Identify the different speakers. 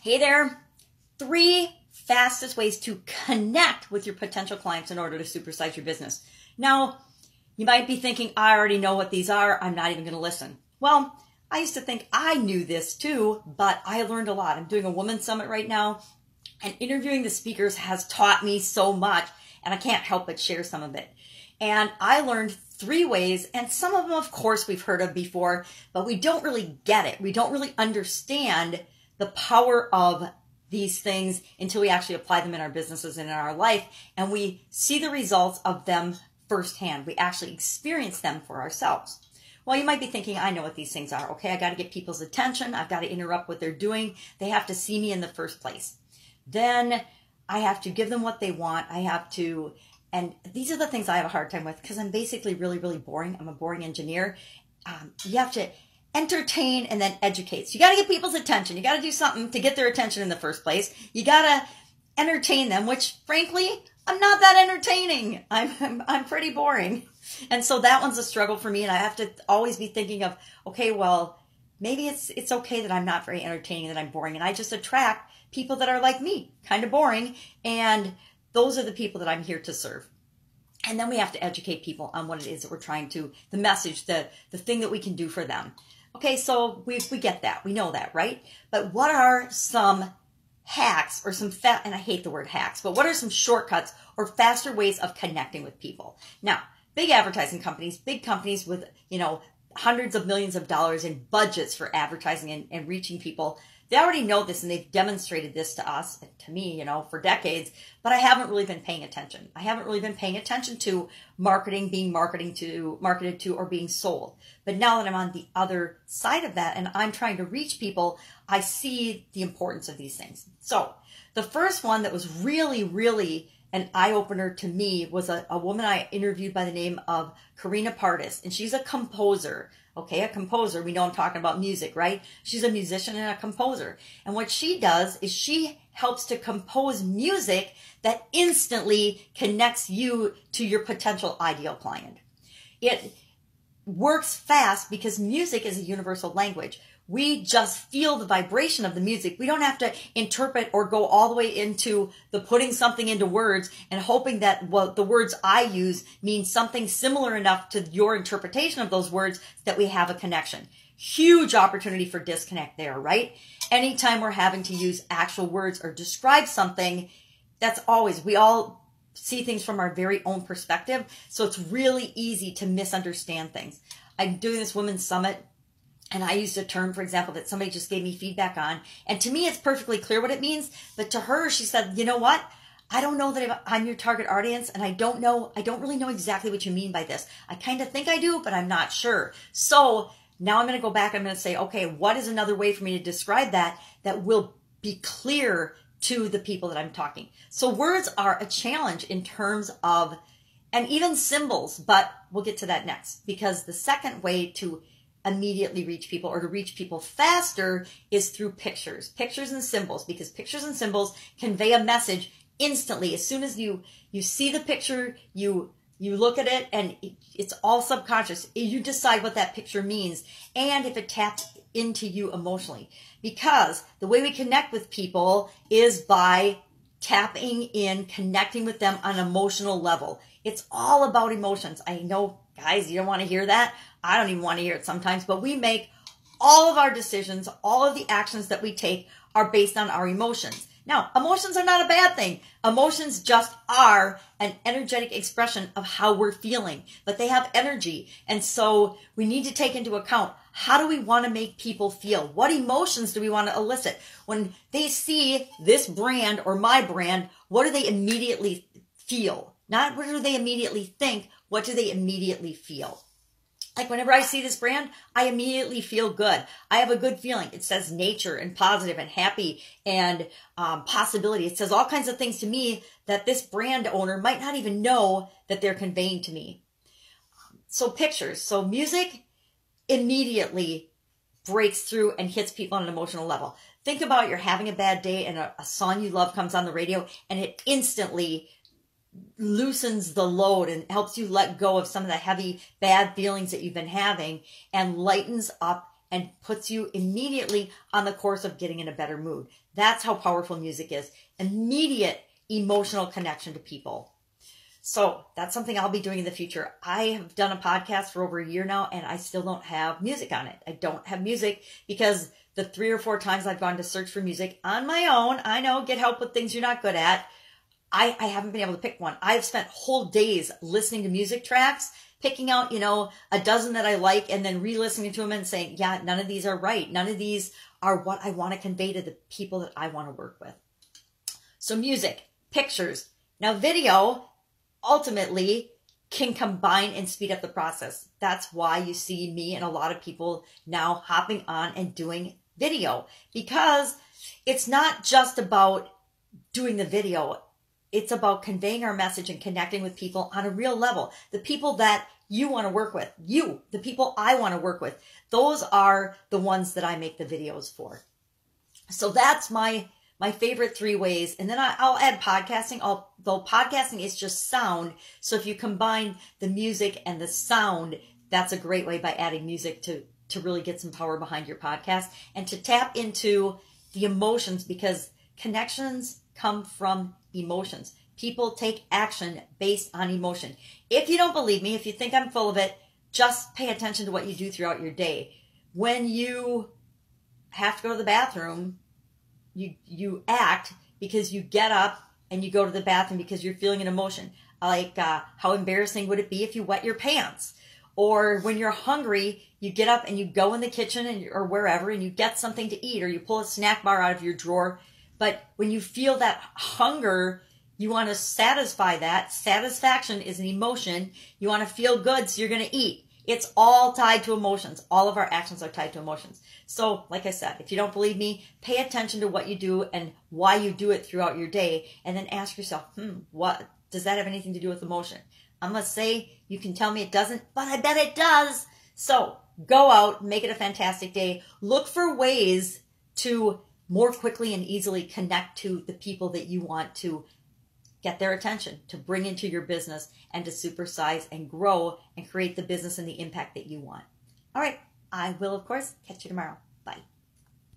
Speaker 1: Hey there, 3 fastest ways to connect with your potential clients in order to supersize your business. Now, you might be thinking, I already know what these are. I'm not even going to listen. Well, I used to think I knew this too, but I learned a lot. I'm doing a women's summit right now, and interviewing the speakers has taught me so much, and I can't help but share some of it. And I learned 3 ways, and some of them, of course, we've heard of before, but we don't really get it. We don't really understand the power of these things until we actually apply them in our businesses and in our life, and we see the results of them firsthand. We actually experience them for ourselves. Well, you might be thinking, I know what these things are. Okay, I got to get people's attention. I've got to interrupt what they're doing. They have to see me in the first place. Then I have to give them what they want. And these are the things I have a hard time with because I'm basically really, really boring. I'm a boring engineer. You have to entertain and then educate. So you got to get people's attention. You got to do something to get their attention in the first place. You got to entertain them, which frankly, I'm not that entertaining. I'm pretty boring. And so that one's a struggle for me. And I have to always be thinking of, okay, well, maybe it's okay that I'm not very entertaining, that I'm boring. And I just attract people that are like me, kind of boring. And those are the people that I'm here to serve. And then we have to educate people on what it is that we're trying to, the message, the thing that we can do for them. Okay, so we get that. We know that, right? But what are some hacks or and I hate the word hacks, but what are some shortcuts or faster ways of connecting with people? Now, big advertising companies, big companies with, hundreds of millions of dollars in budgets for advertising and reaching people, they already know this and they've demonstrated this to us, to me, for decades, but I haven't really been paying attention. I haven't really been paying attention to marketing, being marketed to, or being sold. But now that I'm on the other side of that and I'm trying to reach people, I see the importance of these things. So the first one that was really, really an eye-opener to me was a woman I interviewed by the name of Karina Pardis, and she's a composer. Okay, a composer. We know I'm talking about music, right? She's a musician and a composer. And what she does is she helps to compose music that instantly connects you to your potential ideal client. It works fast because music is a universal language. We just feel the vibration of the music. We don't have to interpret or go all the way into the putting something into words and hoping that the words I use mean something similar enough to your interpretation of those words that we have a connection. Huge opportunity for disconnect there, right? Anytime we're having to use actual words or describe something, we all see things from our very own perspective. So it's really easy to misunderstand things. I'm doing this women's summit, and I used a term, for example, that somebody just gave me feedback on. And to me, it's perfectly clear what it means. But to her, she said, you know what? I don't know that I'm your target audience. And I don't really know exactly what you mean by this. I kind of think I do, but I'm not sure. So now I'm going to go back. I'm going to say, okay, what is another way for me to describe that will be clear to the people that I'm talking? So words are a challenge in terms of, and even symbols, but we'll get to that next. Because the second way to immediately reach people or to reach people faster is through pictures and symbols, because pictures and symbols convey a message instantly. As soon as you see the picture, you look at it, and it's all subconscious. You decide what that picture means and if it taps into you emotionally, because the way we connect with people is by tapping in, connecting with them on an emotional level. It's all about emotions. I know, guys, you don't want to hear that. I don't even want to hear it sometimes, but we make all of our decisions, all of the actions that we take are based on our emotions. Now, emotions are not a bad thing. Emotions just are an energetic expression of how we're feeling, but they have energy. And so we need to take into account, how do we want to make people feel? What emotions do we want to elicit? When they see this brand or my brand, what do they immediately feel? Not what do they immediately think, what do they immediately feel? Like whenever I see this brand, I immediately feel good. I have a good feeling. It says nature and positive and happy and possibility. It says all kinds of things to me that this brand owner might not even know that they're conveying to me. So pictures. So music immediately breaks through and hits people on an emotional level. Think about you're having a bad day and a song you love comes on the radio and it instantly loosens the load and helps you let go of some of the heavy, bad feelings that you've been having and lightens up and puts you immediately on the course of getting in a better mood. That's how powerful music is. Immediate emotional connection to people. So that's something I'll be doing in the future. I have done a podcast for over a year now, and I still don't have music on it. I don't have music because the 3 or 4 times I've gone to search for music on my own, I know, get help with things you're not good at, I haven't been able to pick one. I've spent whole days listening to music tracks, picking out, a dozen that I like, and then re-listening to them and saying, yeah, none of these are right. None of these are what I want to convey to the people that I want to work with. So music, pictures. Now video ultimately can combine and speed up the process. That's why you see me and a lot of people now hopping on and doing video, because it's not just about doing the video. It's about conveying our message and connecting with people on a real level. The people that you want to work with, the people I want to work with, those are the ones that I make the videos for. So that's my favorite 3 ways. And then I'll add podcasting, although podcasting is just sound. So if you combine the music and the sound, that's a great way by adding music to really get some power behind your podcast and to tap into the emotions, because connections come from emotions. People take action based on emotion. If you don't believe me, if you think I'm full of it, just pay attention to what you do throughout your day. When you have to go to the bathroom, you act because you get up and you go to the bathroom because you're feeling an emotion. Like how embarrassing would it be if you wet your pants? Or when you're hungry, you get up and you go in the kitchen or wherever and you get something to eat, or you pull a snack bar out of your drawer. But when you feel that hunger, you want to satisfy that. Satisfaction is an emotion. You want to feel good, so you're going to eat. It's all tied to emotions. All of our actions are tied to emotions. So, like I said, if you don't believe me, pay attention to what you do and why you do it throughout your day, and then ask yourself, what does that have anything to do with emotion? I'm going to say you can tell me it doesn't, but I bet it does. So go out, make it a fantastic day. Look for ways to more quickly and easily connect to the people that you want to get their attention, to bring into your business, and to supersize and grow and create the business and the impact that you want. All right. I will, of course, catch you tomorrow.